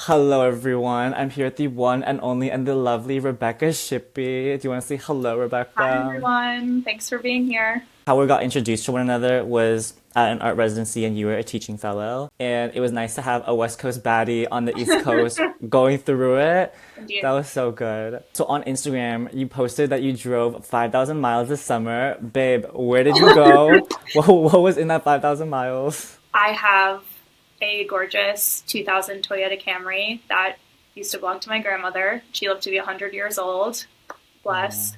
Hello, everyone. I'm here with the one and only and the lovely Rebecca Shippee. Do you want to say hello, Hi Rebecca? everyone, thanks for being here. How we got introduced to one another was at an art residency, and you were a teaching fellow. And it was nice to have a West Coast baddie on the East Coast going through it. That Indeed. was so good. So on Instagram, you posted that you drove 5,000 miles this summer. Babe, where did you go? What was in that 5,000 miles? I have a gorgeous 2000 Toyota Camry that used to belong to my grandmother. She lived to be 100 years old. Bless.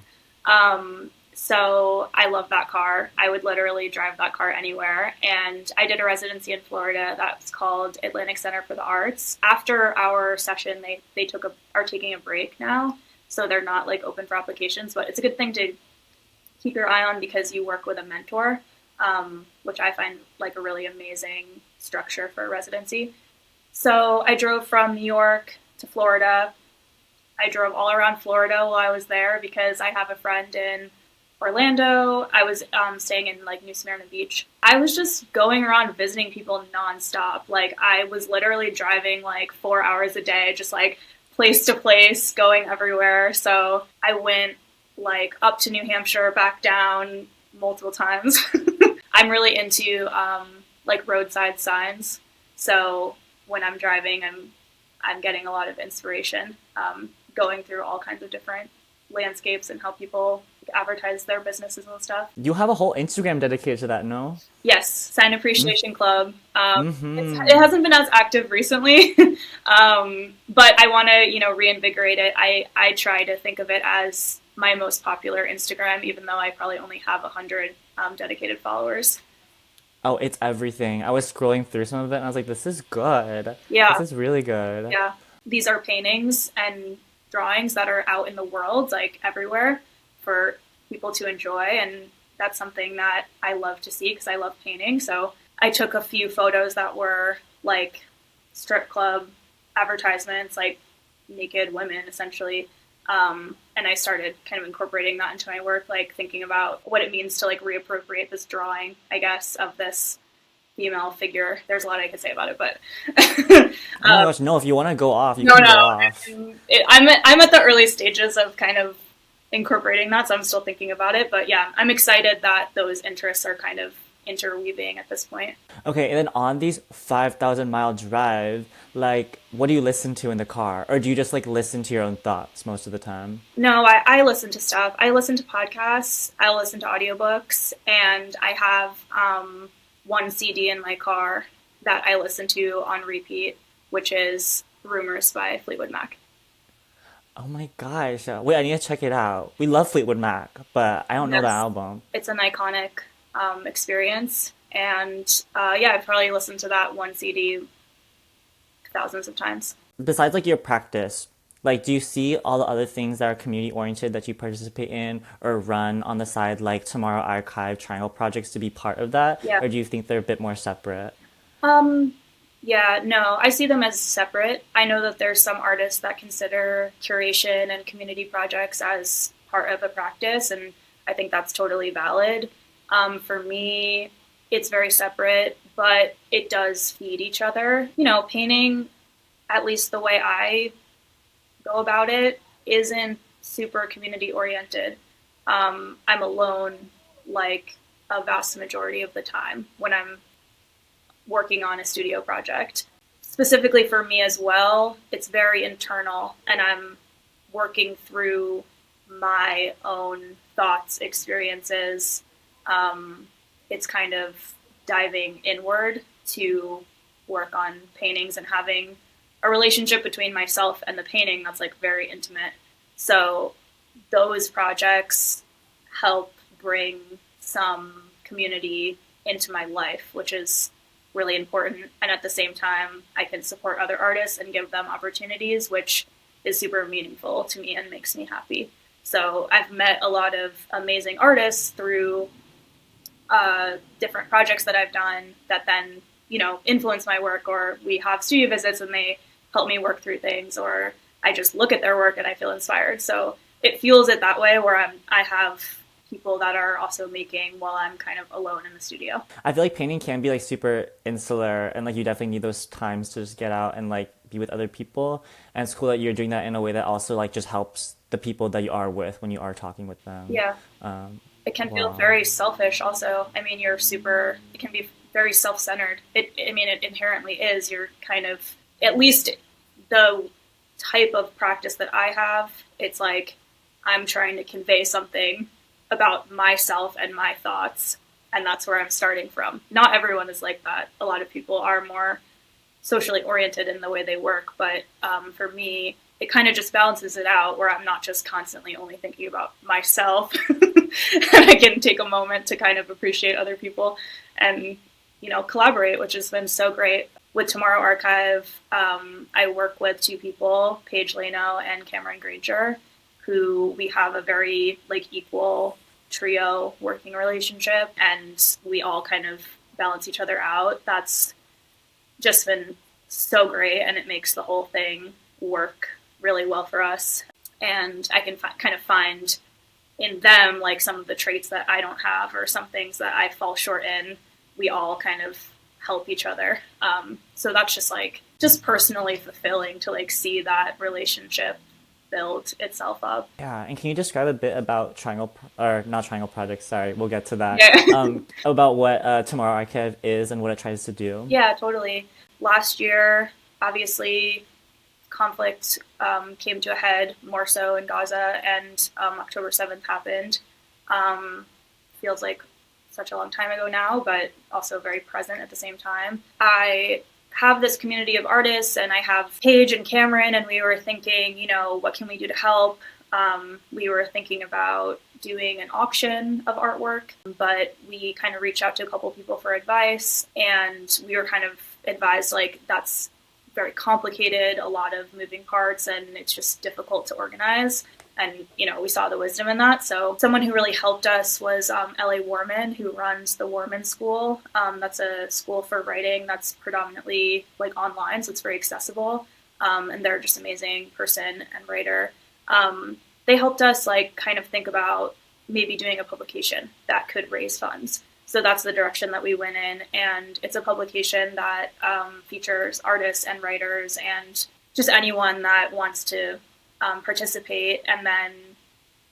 So I love that car. I would literally drive that car anywhere. And I did a residency in Florida that's called Atlantic Center for the Arts. After our session, are taking a break now. So they're not like open for applications, but it's a good thing to keep your eye on because you work with a mentor, which I find like a really amazing structure for a residency. So I drove from New York to Florida. I drove all around Florida while I was there because I have a friend in Orlando. I was staying in like New Smyrna Beach. I was just going around visiting people nonstop. Like I was literally driving like 4 hours a day, just like place to place, going everywhere. So I went like up to New Hampshire, back down multiple times. I'm really into like roadside signs. So when I'm driving, I'm getting a lot of inspiration, going through all kinds of different landscapes and how people advertise their businesses and stuff. You have a whole Instagram dedicated to that, no? Yes, Sign Appreciation Club. It Mm-hmm. hasn't been as active recently, but I want to, reinvigorate it. I try to think of it as my most popular Instagram, even though I probably only have 100 dedicated followers. Oh, it's everything. I was scrolling through some of it and I was like, this is good. This Yeah, is really good. yeah. These are paintings and drawings that are out in the world, like everywhere, for people to enjoy. And that's something that I love to see because I love painting. So I took a few photos that were like strip club advertisements, like naked women essentially. And I started kind of incorporating that into my work, like thinking about what it means to like reappropriate this drawing, I guess, of this female figure. There's a lot I could say about it, but Oh my gosh, no, if you want to go off, you no, can no. go off. I'm at the early stages of kind of incorporating that, so I'm still thinking about it. But yeah, I'm excited that those interests are kind of interweaving at this point. Okay, and then on these 5,000 mile drive, like, what do you listen to in the car? Or do you just like listen to your own thoughts most of the time? No, I listen to stuff. I listen to podcasts. I listen to audiobooks, and I have one CD in my car that I listen to on repeat, which is Rumors by Fleetwood Mac. Oh my gosh. Wait, I need to check it out. We love Fleetwood Mac, but I don't know the Yes, album. it's an iconic experience, and yeah, I've probably listened to that one CD thousands of times. Besides like your practice, like do you see all the other things that are community oriented that you participate in or run on the side, like Tomorrow Archive, Triangle projects to be part of that? Yeah. Or do you think they're a bit more separate? Um, yeah, no, I see them as separate. I know that there's some artists that consider curation and community projects as part of a practice, and I think that's totally valid. For me, it's very separate, but it does feed each other. Painting, at least the way I go about it, isn't super community oriented. I'm alone like a vast majority of the time when I'm working on a studio project. Specifically for me as well, it's very internal, and I'm working through my own thoughts, experiences. It's kind of diving inward to work on paintings and having a relationship between myself and the painting that's like very intimate. So those projects help bring some community into my life, which is really important. And at the same time, I can support other artists and give them opportunities, which is super meaningful to me and makes me happy. So I've met a lot of amazing artists through different projects that I've done that then, influence my work, or we have studio visits and they help me work through things, or I just look at their work and I feel inspired. So it fuels it that way where I have people that are also making while I'm kind of alone in the studio. I feel like painting can be like super insular and like you definitely need those times to just get out and like be with other people. And it's cool that you're doing that in a way that also like just helps the people that you are with when you are talking with them. Yeah. Um, It can feel wow. very selfish also. I mean, it can be very self-centered. I mean, it inherently is. You're kind of, at least the type of practice that I have, it's like I'm trying to convey something about myself and my thoughts, and that's where I'm starting from. Not everyone is like that. A lot of people are more socially oriented in the way they work. But for me, it kind of just balances it out where I'm not just constantly only thinking about myself. And I can take a moment to kind of appreciate other people and, collaborate, which has been so great. With Tomorrow Archive, I work with two people, Paige Leno and Cameron Granger, who we have a very equal trio working relationship, and we all kind of balance each other out. That's just been so great, and it makes the whole thing work really well for us. And I can kind of find in them some of the traits that I don't have or some things that I fall short in. We all kind of help each other. So that's just personally fulfilling to see that relationship build itself up. Yeah, and can you describe a bit about or not Triangle Project, sorry, we'll get to that, Yeah. about what Tomorrow Archive is and what it tries to do? Yeah, totally. Last year, obviously, conflict came to a head more so in Gaza, and October 7th happened. Feels like such a long time ago now, but also very present at the same time. I have this community of artists, and I have Paige and Cameron, and we were thinking, what can we do to help? We were thinking about doing an auction of artwork, but we kind of reached out to a couple people for advice, and we were kind of advised that's very complicated, a lot of moving parts, and it's just difficult to organize. And, we saw the wisdom in that. So someone who really helped us was L.A. Warman, who runs the Warman School. That's a school for writing that's predominantly online, so it's very accessible. And they're just an amazing person and writer. They helped us kind of think about maybe doing a publication that could raise funds. So that's the direction that we went in. And it's a publication that features artists and writers and just anyone that wants to participate. And then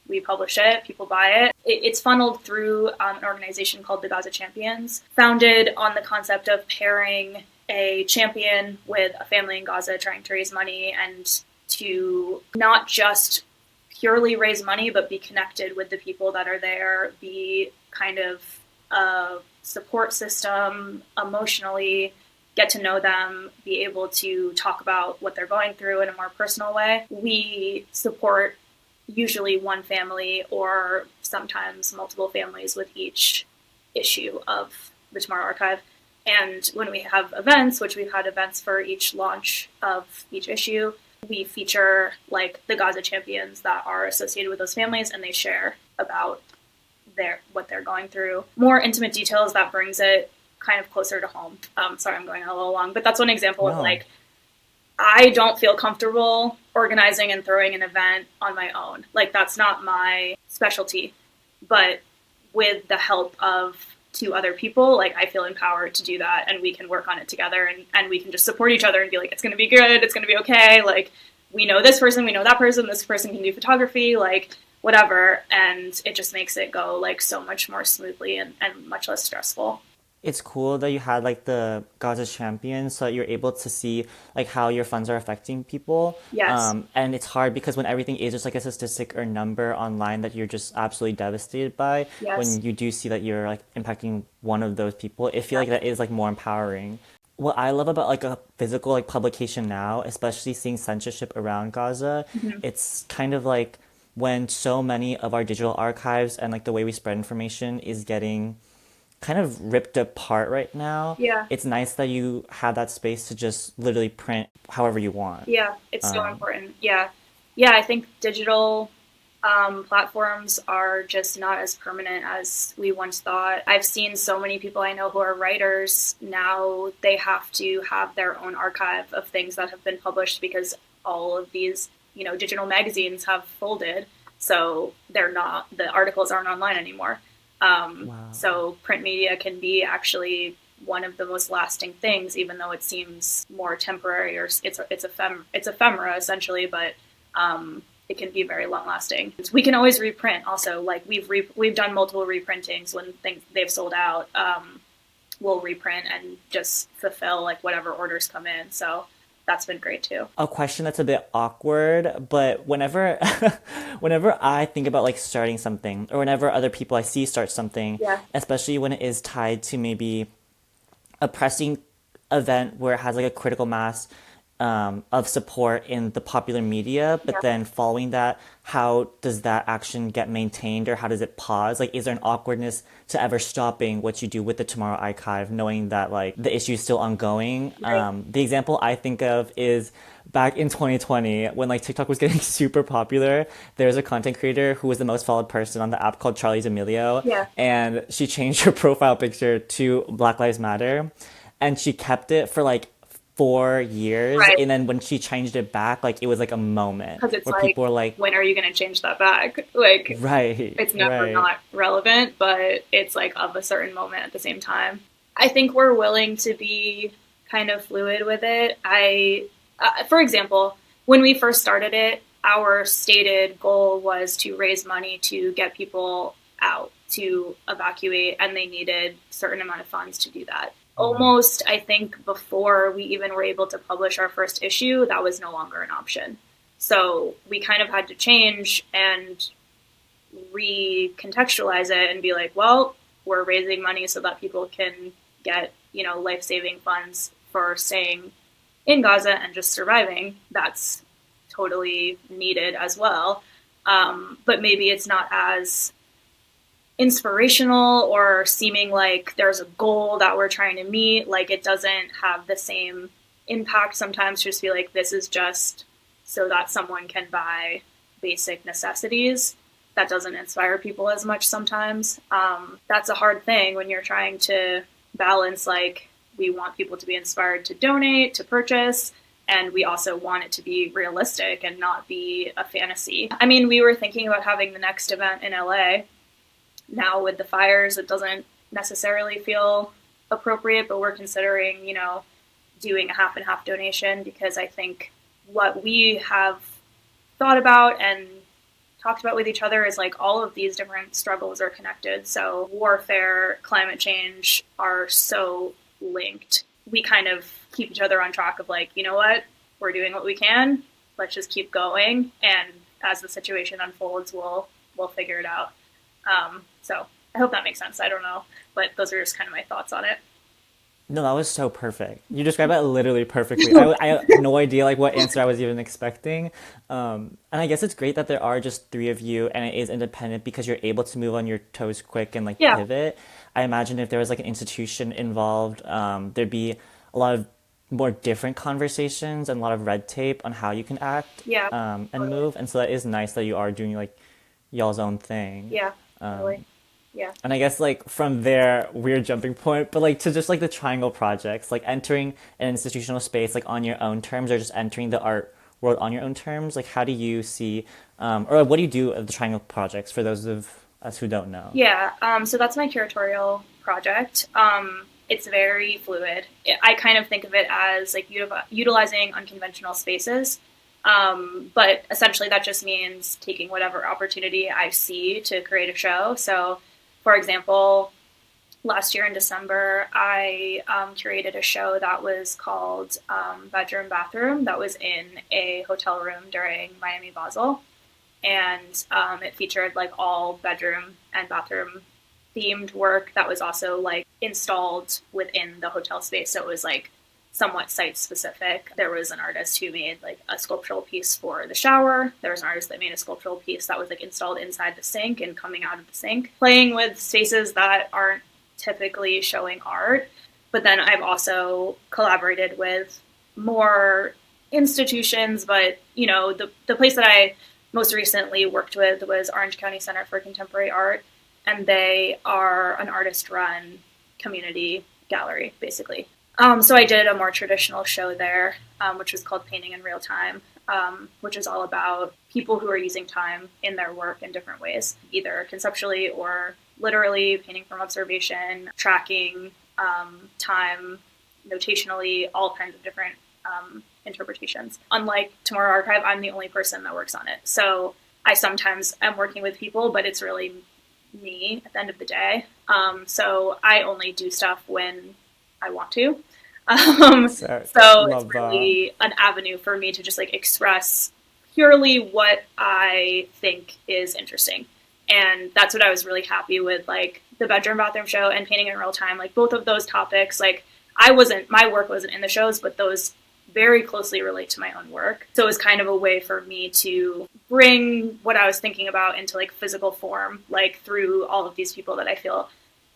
we publish it, people buy it. It's funneled through an organization called the Gaza Champions, founded on the concept of pairing a champion with a family in Gaza trying to raise money, and to not just purely raise money, but be connected with the people that are there, be kind of a support system emotionally, get to know them, be able to talk about what they're going through in a more personal way. We support usually one family or sometimes multiple families with each issue of the Tomorrow Archive. And when we have events, which we've had events for each launch of each issue, we feature the Gaza champions that are associated with those families, and they share about what they're going through. More intimate details that brings it kind of closer to home. Sorry, I'm going a little long, but that's one example of I don't feel comfortable organizing and throwing an event on my own. That's not my specialty. But with the help of two other people, I feel empowered to do that, and we can work on it together, and we can just support each other and be it's going to be good, it's going to be okay. We know this person, we know that person, this person can do photography, whatever. And it just makes it go so much more smoothly and much less stressful. It's cool that you had the Gaza Champions so that you're able to see how your funds are affecting people. Yes. And it's hard because when everything is just a statistic or number online that you're just absolutely devastated by, Yes. when you do see that you're impacting one of those people, I feel that is more empowering. What I love about a physical publication now, especially seeing censorship around Gaza, it's kind of when so many of our digital archives and the way we spread information is getting kind of ripped apart right now. Yeah. It's nice that you have that space to just literally print however you want. Yeah, it's so important. Yeah. Yeah, I think digital platforms are just not as permanent as we once thought. I've seen so many people I know who are writers now, they have to have their own archive of things that have been published because all of these, digital magazines have folded. So the articles aren't online anymore. Wow. So print media can be actually one of the most lasting things, even though it seems more temporary, or it's ephemera essentially, but it can be very long lasting. We can always reprint also. Like we've done multiple reprintings when they've sold out. We'll reprint and just fulfill like whatever orders come in. So that's been great too. A question that's a bit awkward, but whenever whenever I think about like starting something, or whenever other people I see start something, Yeah. especially when it is tied to maybe a pressing event where it has like a critical mass of support in the popular media, but Yeah. then following that, how does that action get maintained, or how does it pause? Like, is there an awkwardness to ever stopping what you do with the Tomorrow Archive, knowing that like the issue is still ongoing? Right. The example I think of is back in 2020 when like TikTok was getting super popular. There was a content creator who was the most followed person on the app called Charlie D'Amelio, Yeah. and she changed her profile picture to Black Lives Matter, and she kept it for like 4 years, Right. and then when she changed it back, like it was like a moment Because it's where like, people were like, when are you going to change that back? Like, right, it's never right. not relevant, but it's like of a certain moment at the same time. I think we're willing to be kind of fluid with it. For example, when we first started it, our stated goal was to raise money to get people out to evacuate, and they needed a certain amount of funds to do that. Almost, I think, before we even were able to publish our first issue, that was no longer an option. So we kind of had to change and recontextualize it and be like, well, we're raising money so that people can get, life-saving funds for staying in Gaza and just surviving. That's totally needed as well. But maybe it's not as inspirational or seeming like there's a goal that we're trying to meet. Like it doesn't have the same impact sometimes to just be like, this is just so that someone can buy basic necessities. That doesn't inspire people as much sometimes. That's a hard thing when you're trying to balance, like, we want people to be inspired to donate, to purchase, and we also want it to be realistic and not be a fantasy. I mean, we were thinking about having the next event in LA. Now with the fires, it doesn't necessarily feel appropriate, but we're considering, doing a half and half donation, because I think what we have thought about and talked about with each other is like all of these different struggles are connected. So warfare, climate change are so linked. We kind of keep each other on track of like, you know what, we're doing what we can. Let's just keep going. And as the situation unfolds, we'll figure it out. So I hope that makes sense. I don't know, but those are just kind of my thoughts on it. No, that was so perfect. You described that literally perfectly. I had no idea like what answer I was even expecting. And I guess it's great that there are just three of you and it is independent because you're able to move on your toes quick and like Yeah. pivot. I imagine if there was like an institution involved, there'd be a lot of more different conversations and a lot of red tape on how you can act Yeah. and Totally. move. And so that is nice that you are doing like y'all's own thing. Yeah. Totally. Yeah. And I guess like from there, weird jumping point, but like to just like the triangle projects, like entering an institutional space like on your own terms, or just entering the art world on your own terms. Like how do you see, or what do you do at the triangle projects for those of us who don't know? Yeah. So that's my curatorial project. It's very fluid. I kind of think of it as like utilizing unconventional spaces. But essentially that just means taking whatever opportunity I see to create a show. So for example, last year in December, I curated a show that was called Bedroom Bathroom, that was in a hotel room during Miami Basel. And it featured like all bedroom and bathroom themed work that was also like installed within the hotel space. So it was like somewhat site specific. There was an artist who made like a sculptural piece for the shower. There was an artist that made a sculptural piece that was like installed inside the sink and coming out of the sink, playing with spaces that aren't typically showing art. But then I've also collaborated with more institutions, but the place that I most recently worked with was Orange County Center for Contemporary Art, and they are an artist-run community gallery, basically. So I did a more traditional show there, which was called Painting in Real Time, which is all about people who are using time in their work in different ways, either conceptually or literally, painting from observation, tracking time, notationally, all kinds of different interpretations. Unlike Tomorrow Archive, I'm the only person that works on it. So I sometimes am working with people, but it's really me at the end of the day. So I only do stuff when I want to. So it's really an avenue for me to just like express purely what I think is interesting. And that's what I was really happy with, like the bedroom bathroom show and painting in real time, like both of those topics, like my work wasn't in the shows, but those very closely relate to my own work. So it was kind of a way for me to bring what I was thinking about into like physical form, like through all of these people that I feel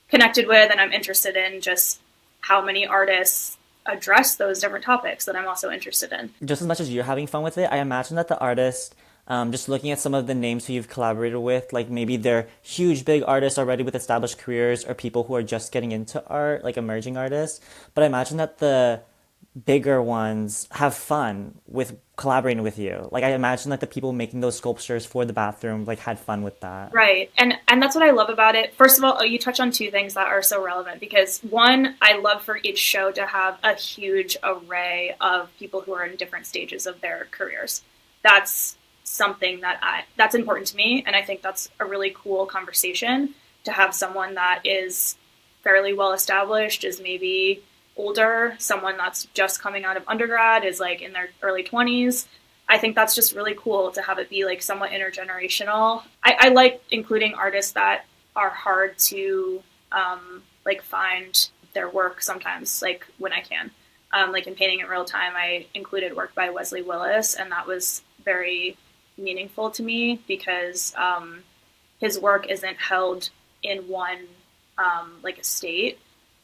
connected with and I'm interested in, just how many artists address those different topics that I'm also interested in. Just as much as you're having fun with it, I imagine that the artists, just looking at some of the names who you've collaborated with, like maybe they're huge, big artists already with established careers or people who are just getting into art, like emerging artists. But I imagine that the bigger ones have fun with collaborating with you. Like I imagine that the people making those sculptures for the bathroom like had fun with that. Right. And that's what I love about it. First of all, you touch on two things that are so relevant because one, I love for each show to have a huge array of people who are in different stages of their careers. That's something that's important to me, and I think that's a really cool conversation to have someone that is fairly well established, is maybe older, someone that's just coming out of undergrad, is like in their early 20s. I think that's just really cool to have it be like somewhat intergenerational. I like including artists that are hard to like find their work sometimes, like when I can. Like in Painting in Real Time, I included work by Wesley Willis, and that was very meaningful to me because his work isn't held in one like estate.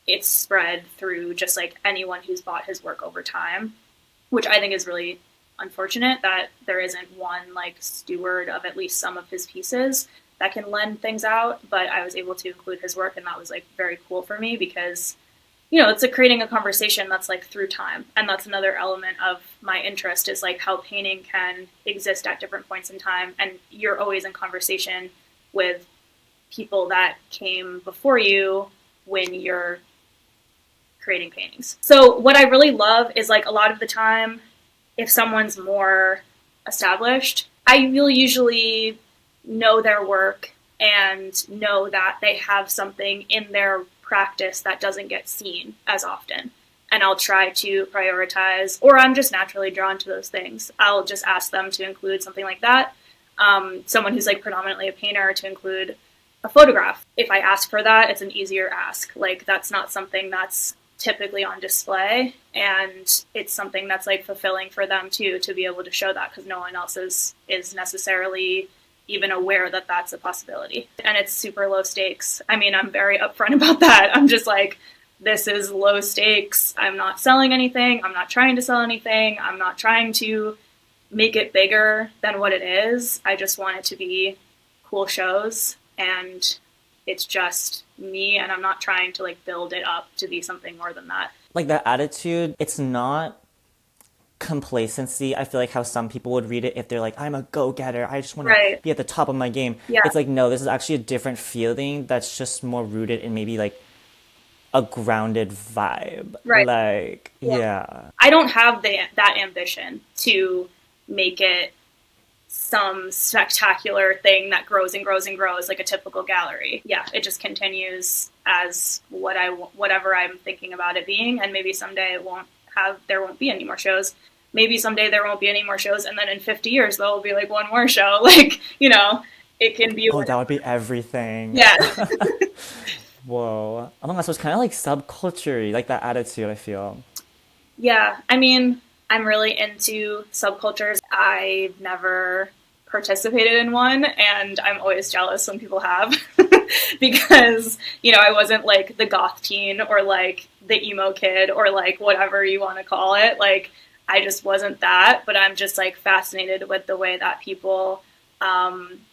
It's spread through just like anyone who's bought his work over time, which I think is really unfortunate that there isn't one like steward of at least some of his pieces that can lend things out. But I was able to include his work, and that was like very cool for me because, you know, it's creating a conversation that's like through time. And that's another element of my interest is like how painting can exist at different points in time. And you're always in conversation with people that came before you when you're creating paintings. So what I really love is like a lot of the time, if someone's more established, I will usually know their work and know that they have something in their practice that doesn't get seen as often. And I'll try to prioritize, or I'm just naturally drawn to those things. I'll just ask them to include something like that. Someone who's like predominantly a painter to include a photograph. If I ask for that, it's an easier ask. Like that's not something that's typically on display, and it's something that's like fulfilling for them too, to be able to show that because no one else is necessarily even aware that that's a possibility. And it's super low stakes. I mean, I'm very upfront about that. I'm just like, this is low stakes. I'm not selling anything. I'm not trying to sell anything. I'm not trying to make it bigger than what it is. I just want it to be cool shows, and it's just me, and I'm not trying to like build it up to be something more than that. Like that attitude, it's not complacency. I feel like how some people would read it if they're like, I'm a go-getter, I just want to be at the top of my game. Yeah. It's like, no, this is actually a different feeling that's just more rooted in maybe like a grounded vibe. Right. Like, yeah. I don't have that ambition to make it some spectacular thing that grows and grows and grows like a typical gallery. Yeah, it just continues as whatever I'm thinking about it being, and maybe someday there won't be any more shows. Maybe someday there won't be any more shows, and then in 50 years there will be like one more show. Like, you know, it can be. Oh, that would be everything. Yeah. Whoa. Oh my gosh, so it's kind of like subculture, like that attitude, I feel. Yeah, I mean, I'm really into subcultures. I've never participated in one, and I'm always jealous when people have because, you know, I wasn't like the goth teen or like the emo kid or like whatever you want to call it. Like, I just wasn't that, but I'm just like fascinated with the way that people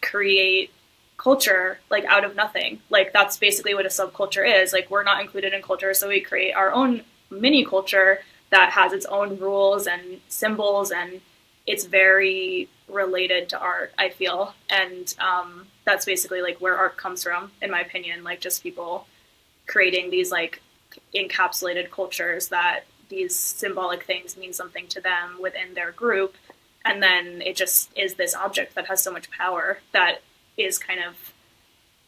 create culture like out of nothing. Like that's basically what a subculture is. Like we're not included in culture, so we create our own mini culture that has its own rules and symbols, and it's very related to art, I feel. And that's basically like where art comes from, in my opinion, like just people creating these like encapsulated cultures that these symbolic things mean something to them within their group. And then it just is this object that has so much power that is kind of,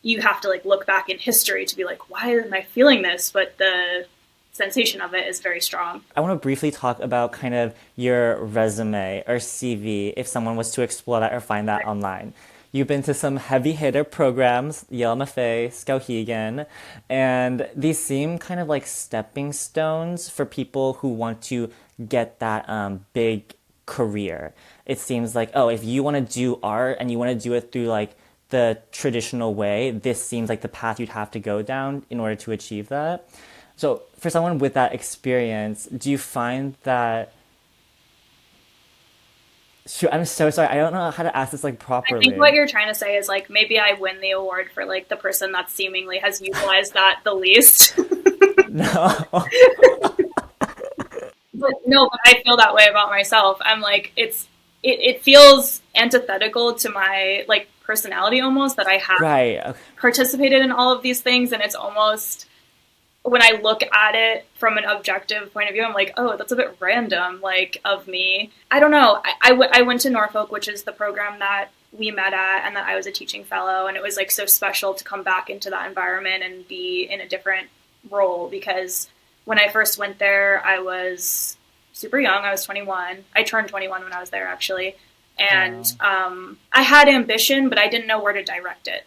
you have to like look back in history to be like, why am I feeling this? But the sensation of it is very strong. I want to briefly talk about kind of your resume or CV if someone was to explore that or find that online. You've been to some heavy hitter programs, Yale MFA, Skowhegan, and these seem kind of like stepping stones for people who want to get that big career. It seems like, oh, if you want to do art and you want to do it through like the traditional way, this seems like the path you'd have to go down in order to achieve that. So for someone with that experience, do you find that, shoot, I'm so sorry, I don't know how to ask this like I properly. think what you're trying to say is like, maybe I win the award for like the person that seemingly has utilized that the least. No. But no, but I feel that way about myself. I'm like, it feels antithetical to my like personality almost, that I have Right. Okay. participated in all of these things, and it's almost, when I look at it from an objective point of view, I'm like, oh, that's a bit random, like, of me. I don't know. I went to Norfolk, which is the program that we met at and that I was a teaching fellow, and it was like so special to come back into that environment and be in a different role, because when I first went there, I was super young. I was 21. I turned 21 when I was there, actually. And I had ambition, but I didn't know where to direct it.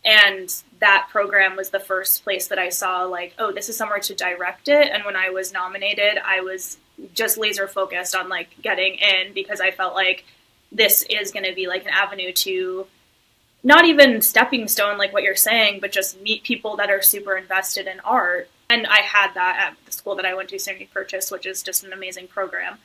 And that program was the first place that I saw, like, oh, this is somewhere to direct it. And when I was nominated, I was just laser focused on, like, getting in, because I felt like this is going to be, like, an avenue to not even stepping stone, like what you're saying, but just meet people that are super invested in art. And I had that at the school that I went to, SUNY Purchase, which is just an amazing program.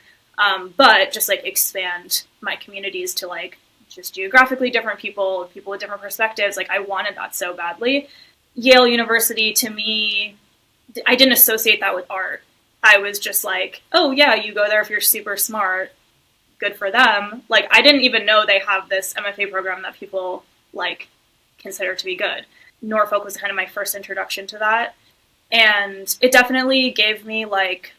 But just, like, expand my communities to, like, just geographically different people with different perspectives. Like, I wanted that so badly. Yale University, to me, I didn't associate that with art. I was just like, oh yeah, you go there if you're super smart, good for them. Like, I didn't even know they have this MFA program that people, like, consider to be good. Norfolk was kind of my first introduction to that. And it definitely gave me, like,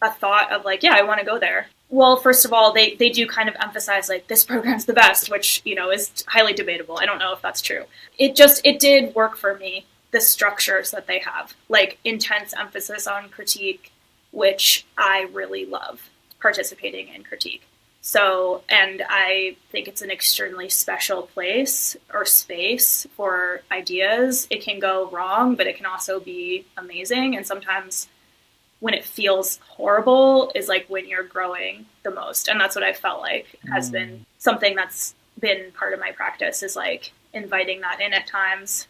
a thought of, like, yeah, I want to go there. Well, first of all, they do kind of emphasize, like, this program's the best, which, you know, is highly debatable. I don't know if that's true. It did work for me, the structures that they have. Like, intense emphasis on critique, which I really love, participating in critique. So, and I think it's an extremely special place or space for ideas. It can go wrong, but it can also be amazing. And sometimes when it feels horrible is like when you're growing the most. And that's what I felt like has been something that's been part of my practice, is like inviting that in at times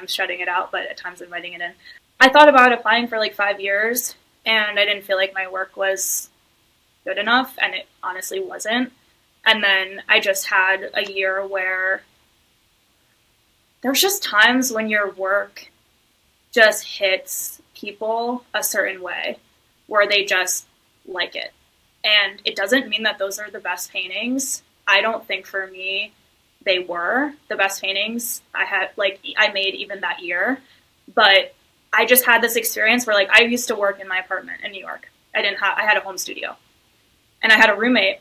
shutting it out, but at times inviting it in. I thought about applying for like 5 years, and I didn't feel like my work was good enough, and it honestly wasn't. And then I just had a year where there's just times when your work just hits people a certain way where they just like it. And it doesn't mean that those are the best paintings. I don't think for me they were the best paintings I made even that year. But I just had this experience where, like, I used to work in my apartment in New York. I had a home studio. And I had a roommate,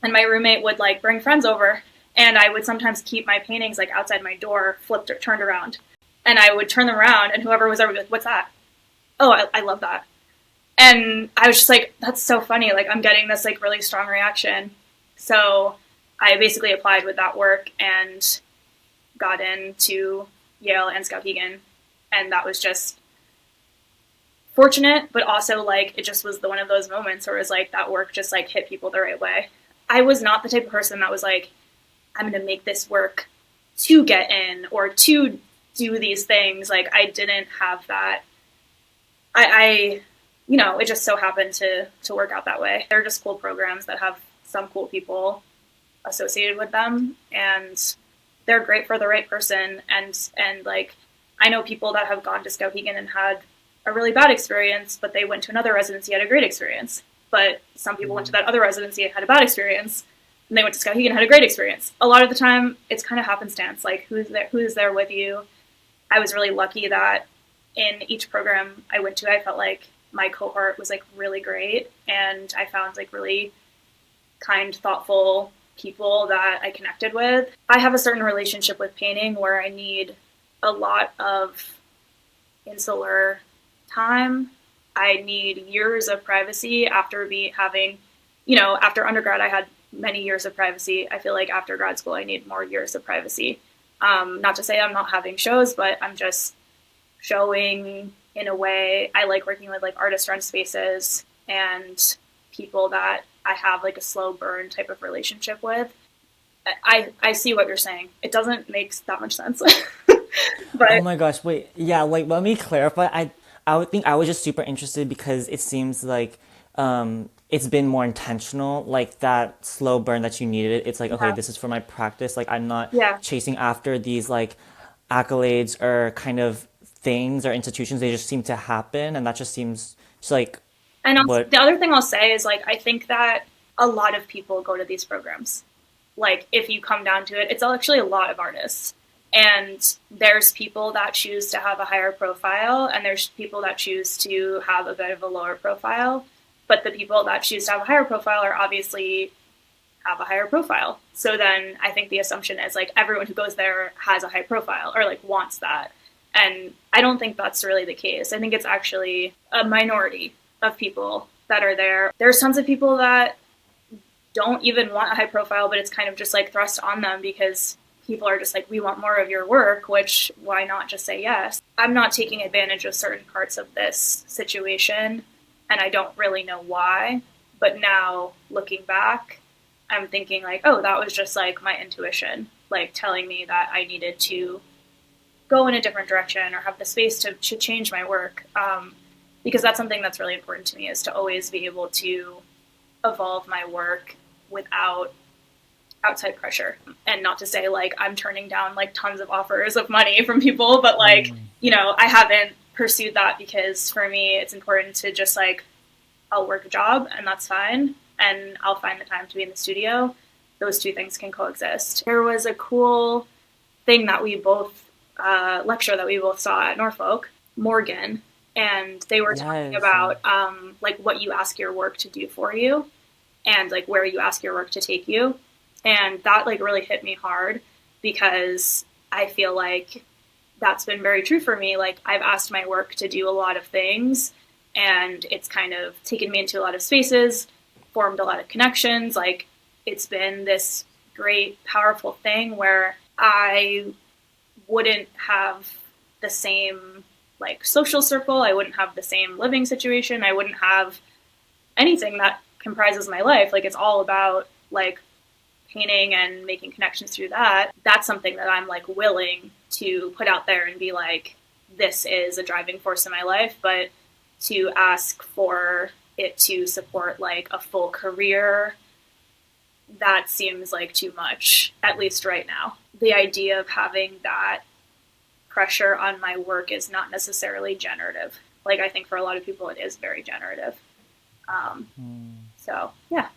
and my roommate would, like, bring friends over, and I would sometimes keep my paintings, like, outside my door, flipped or turned around. And I would turn them around, and whoever was there would be like, what's that? Oh, I love that. And I was just like, that's so funny. Like, I'm getting this, like, really strong reaction. So I basically applied with that work and got into Yale and Skowhegan. And that was just fortunate, but also, like, it just was one of those moments where it was like that work just, like, hit people the right way. I was not the type of person that was like, I'm going to make this work to get in or to do these things. Like, I didn't have that. I you know, it just so happened to work out that way. They're just cool programs that have some cool people associated with them, and they're great for the right person. And like, I know people that have gone to Skowhegan and had a really bad experience, but they went to another residency, had a great experience. But some people went to that other residency and had a bad experience, and they went to Skowhegan and had a great experience. A lot of the time, it's kind of happenstance, like who's there with you. I was really lucky that in each program I went to, I felt like my cohort was like really great, and I found like really kind, thoughtful people that I connected with. I have a certain relationship with painting where I need a lot of insular time. I need years of privacy after having, after undergrad, I had many years of privacy. I feel like after grad school, I need more years of privacy. Not to say I'm not having shows, but I'm just showing in a way. I like working with like artist run spaces and people that I have like a slow burn type of relationship with. I see what you're saying. It doesn't make that much sense. Oh But my gosh, wait. Yeah, like let me clarify. I would think I was just super interested because it seems like it's been more intentional, like that slow burn that you needed. It's like, okay, yeah, this is for my practice. Like I'm not yeah. chasing after these like accolades or kind of things or institutions. They just seem to happen and that just seems just like And what the other thing I'll say is like I think that a lot of people go to these programs. Like if you come down to it, it's actually a lot of artists. And there's people that choose to have a higher profile, and there's people that choose to have a bit of a lower profile. But the people that choose to have a higher profile are obviously have a higher profile. So then I think the assumption is like everyone who goes there has a high profile or like wants that. And I don't think that's really the case. I think it's actually a minority of people that are there. There's tons of people that don't even want a high profile, but it's kind of just like thrust on them because people are just like, we want more of your work, which why not just say yes? I'm not taking advantage of certain parts of this situation, and I don't really know why. But now looking back, I'm thinking like, oh, that was just like my intuition, like telling me that I needed to go in a different direction or have the space to change my work. Because that's something that's really important to me is to always be able to evolve my work without outside pressure. And not to say like I'm turning down like tons of offers of money from people, but like, I haven't pursued that because for me it's important to just like I'll work a job and that's fine and I'll find the time to be in the studio. Those two things can coexist. There was a cool thing that we both lecture that we both saw at Norfolk, Morgan, and they were talking yes. about like what you ask your work to do for you and like where you ask your work to take you. And that like really hit me hard because I feel like that's been very true for me. Like I've asked my work to do a lot of things and it's kind of taken me into a lot of spaces, formed a lot of connections. Like it's been this great, powerful thing where I wouldn't have the same like social circle. I wouldn't have the same living situation. I wouldn't have anything that comprises my life. Like it's all about like painting and making connections through that. That's something that I'm like willing to put out there and be like, this is a driving force in my life. But to ask for it to support like a full career, that seems like too much, at least right now. The idea of having that pressure on my work is not necessarily generative. Like I think for a lot of people it is very generative. So yeah.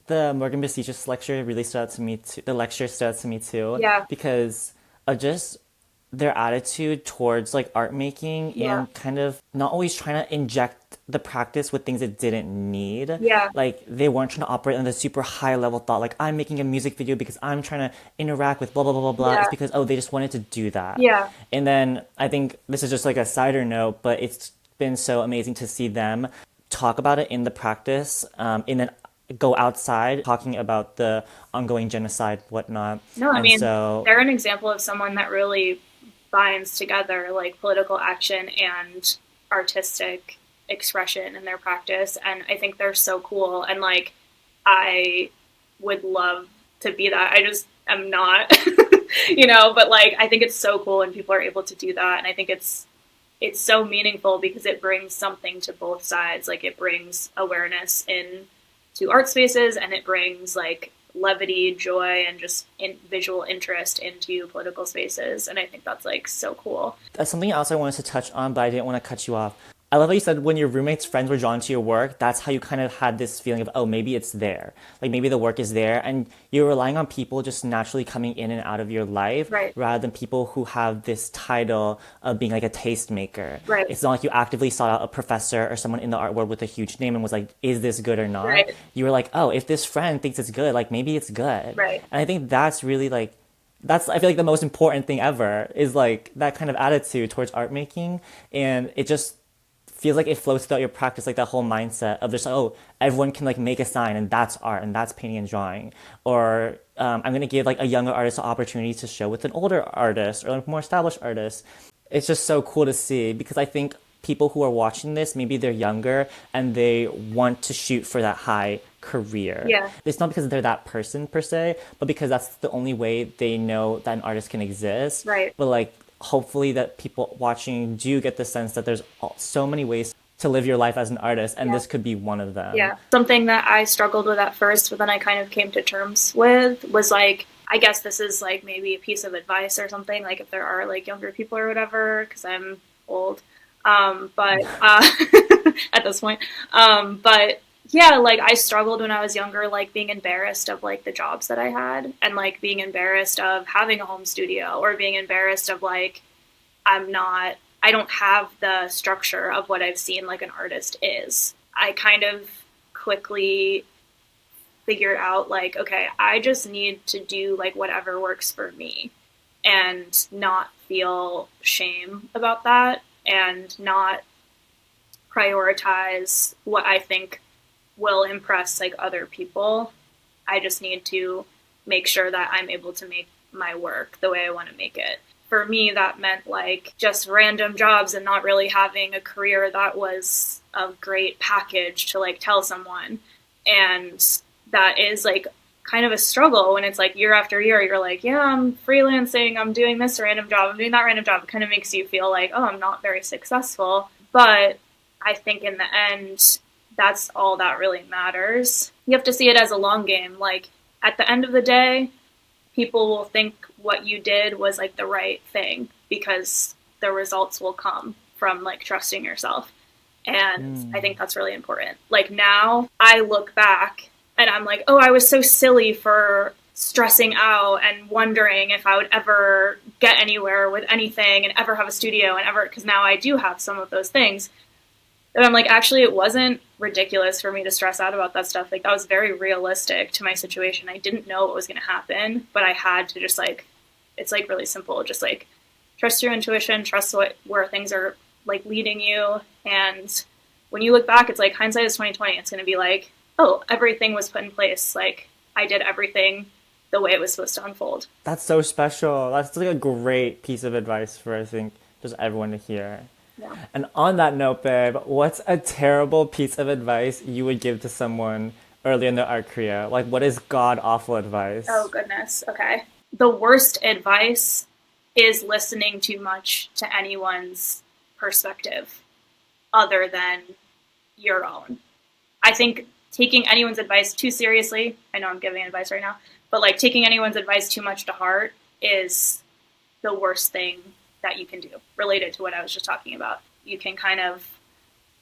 The Morgan Basichis lecture really stood out to me too. The lecture stood out to me too Yeah. because of just their attitude towards like art making Yeah. and kind of not always trying to inject the practice with things it didn't need. Yeah. Like they weren't trying to operate on the super high level thought like I'm making a music video because I'm trying to interact with blah blah blah blah blah. Yeah. It's because they just wanted to do that. Yeah. And then I think this is just like a cider note, but it's been so amazing to see them talk about it in the practice, and then go outside talking about the ongoing genocide, whatnot. No, I And mean, so, they're an example of someone that really binds together like political action and artistic expression in their practice. And I think they're so cool. And like, I would love to be that. I just am not, but like, I think it's so cool when people are able to do that. And I think it's so meaningful because it brings something to both sides. Like it brings awareness in to art spaces and it brings like levity, joy, and just visual interest into political spaces. And I think that's like so cool. that's something else I wanted to touch on, but I didn't want to cut you off. I love how you said when your roommate's friends were drawn to your work, that's how you kind of had this feeling of, oh, maybe it's there. Like maybe the work is there. And you're relying on people just naturally coming in and out of your life Right. rather than people who have this title of being like a tastemaker. Right. It's not like you actively sought out a professor or someone in the art world with a huge name and was like, is this good or not? Right. You were like, oh, if this friend thinks it's good, like maybe it's good. Right. And I think that's really like, that's I feel like the most important thing ever is like that kind of attitude towards art making. And it just feels like it flows throughout your practice, like that whole mindset of just, oh, everyone can like make a sign and that's art and that's painting and drawing. Or I'm going to give like a younger artist an opportunity to show with an older artist or like more established artist. It's just so cool to see because I think people who are watching this, maybe they're younger and they want to shoot for that high career. Yeah. It's not because they're that person per se, but because that's the only way they know that an artist can exist. Right. But like, hopefully that people watching do get the sense that there's so many ways to live your life as an artist, and this could be one of them. Yeah. Something that I struggled with at first, but then I kind of came to terms with was like, I guess this is like maybe a piece of advice or something, like if there are like younger people or whatever, because I'm old. But at this point, but yeah, like I struggled when I was younger, like being embarrassed of like the jobs that I had and like being embarrassed of having a home studio or being embarrassed of like, I don't have the structure of what I've seen like an artist is. I kind of quickly figured out like, okay, I just need to do like whatever works for me and not feel shame about that and not prioritize what I think will impress like other people. I just need to make sure that I'm able to make my work the way I want to make it. For me, that meant like just random jobs and not really having a career that was a great package to like tell someone. And that is like kind of a struggle when it's like year after year, you're like, yeah, I'm freelancing, I'm doing this random job, I'm doing that random job. It kind of makes you feel like, oh, I'm not very successful. But I think in the end, that's all that really matters. You have to see it as a long game. Like at the end of the day, people will think what you did was like the right thing because the results will come from like trusting yourself. And I think that's really important. Like now I look back and I'm like, oh, I was so silly for stressing out and wondering if I would ever get anywhere with anything and ever have a studio and ever, because now I do have some of those things. And I'm like, actually, it wasn't ridiculous for me to stress out about that stuff. Like, that was very realistic to my situation. I didn't know what was going to happen, but I had to just, like, it's, like, really simple. Just, like, trust your intuition, trust where things are, like, leading you. And when you look back, it's like, hindsight is 20/20. It's going to be like, oh, everything was put in place. Like, I did everything the way it was supposed to unfold. That's so special. That's, like, a great piece of advice for, I think, just everyone to hear. Yeah. And on that note, babe, what's a terrible piece of advice you would give to someone early in their art career? Like, what is god-awful advice? Oh, goodness. Okay. The worst advice is listening too much to anyone's perspective other than your own. I think taking anyone's advice too seriously, I know I'm giving advice right now, but like taking anyone's advice too much to heart is the worst thing that you can do related to what I was just talking about. You can kind of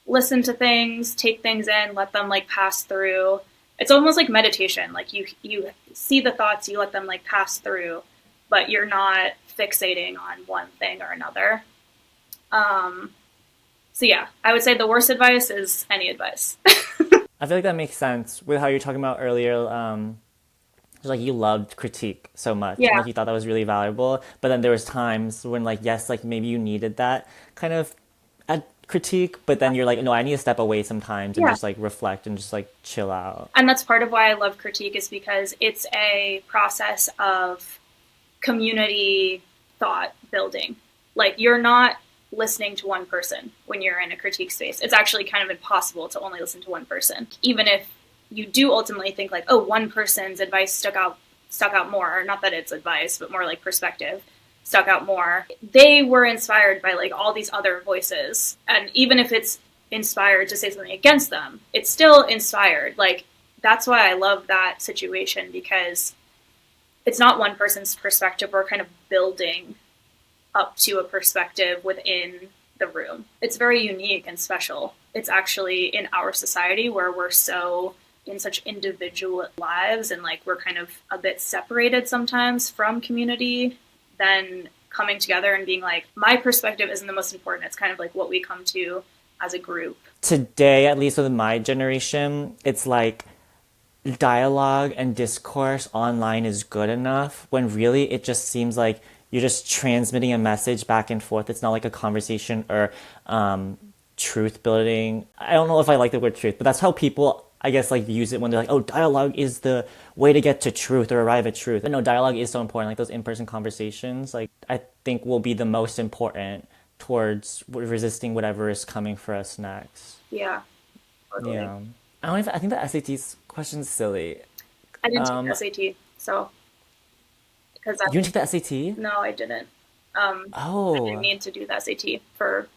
listen to things, take things in, let them like pass through. It's almost like meditation. Like you see the thoughts, you let them like pass through, but you're not fixating on one thing or another. So yeah, I would say the worst advice is any advice. I feel like that makes sense with how you're talking about earlier, like you loved critique so much. Yeah. And, like you thought that was really valuable. But then there was times when like, yes, like maybe you needed that kind of critique, but then you're like, no, I need to step away sometimes and just like reflect and just like chill out. And that's part of why I love critique is because it's a process of community thought building. Like you're not listening to one person when you're in a critique space. It's actually kind of impossible to only listen to one person, even if you do ultimately think like, oh, one person's advice stuck out more, or not that it's advice, but more like perspective stuck out more. They were inspired by like all these other voices. And even if it's inspired to say something against them, it's still inspired. Like that's why I love that situation, because it's not one person's perspective. We're kind of building up to a perspective within the room. It's very unique and special. It's actually in our society where we're so in such individual lives and like we're kind of a bit separated sometimes from community, then coming together and being like, my perspective isn't the most important. It's kind of like what we come to as a group. Today, at least with my generation, it's like dialogue and discourse online is good enough when really it just seems like you're just transmitting a message back and forth. It's not like a conversation or truth building. I don't know if I like the word truth, but that's how people, I guess, like use it when they're like, oh, dialogue is the way to get to truth or arrive at truth. And no, dialogue is so important. Like those in-person conversations, like I think will be the most important towards resisting whatever is coming for us next. Yeah, totally. Yeah. I don't even, I think the SAT question's silly. I didn't take the Um, SAT, so because you didn't take the SAT? no, I didn't. I didn't Oh, mean to do the SAT for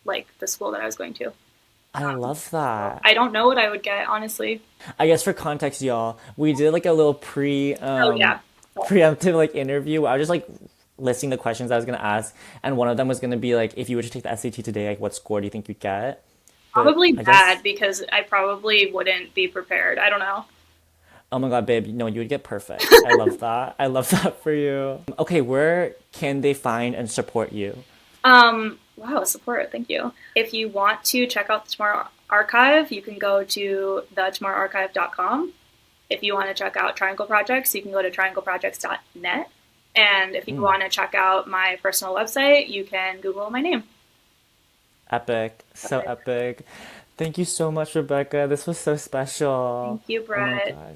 like the school that I was going to. I love So that. I don't know what I would get, honestly. I guess for context, y'all, we did like a little Oh yeah. preemptive like interview where I was just like listing the questions I was gonna ask, and one of them was gonna be like, if you were to take the SAT today, like what score do you think you'd get? But Probably I bad guess, because I probably wouldn't be prepared. I don't know. oh my God, babe, no, you would get perfect. I love that. I love that for you. Okay, where can they find and support you? Wow, support. Thank you. If you want to check out the Tomorrow Archive, you can go to thetomorrowarchive.com. If you want to check out Triangle Projects, you can go to triangleprojects.net. And if you Mm, want to check out my personal website, you can Google my name. epic, so epic. Thank you so much, Rebecca. This was so Thank special. you, Oh my Brett. gosh.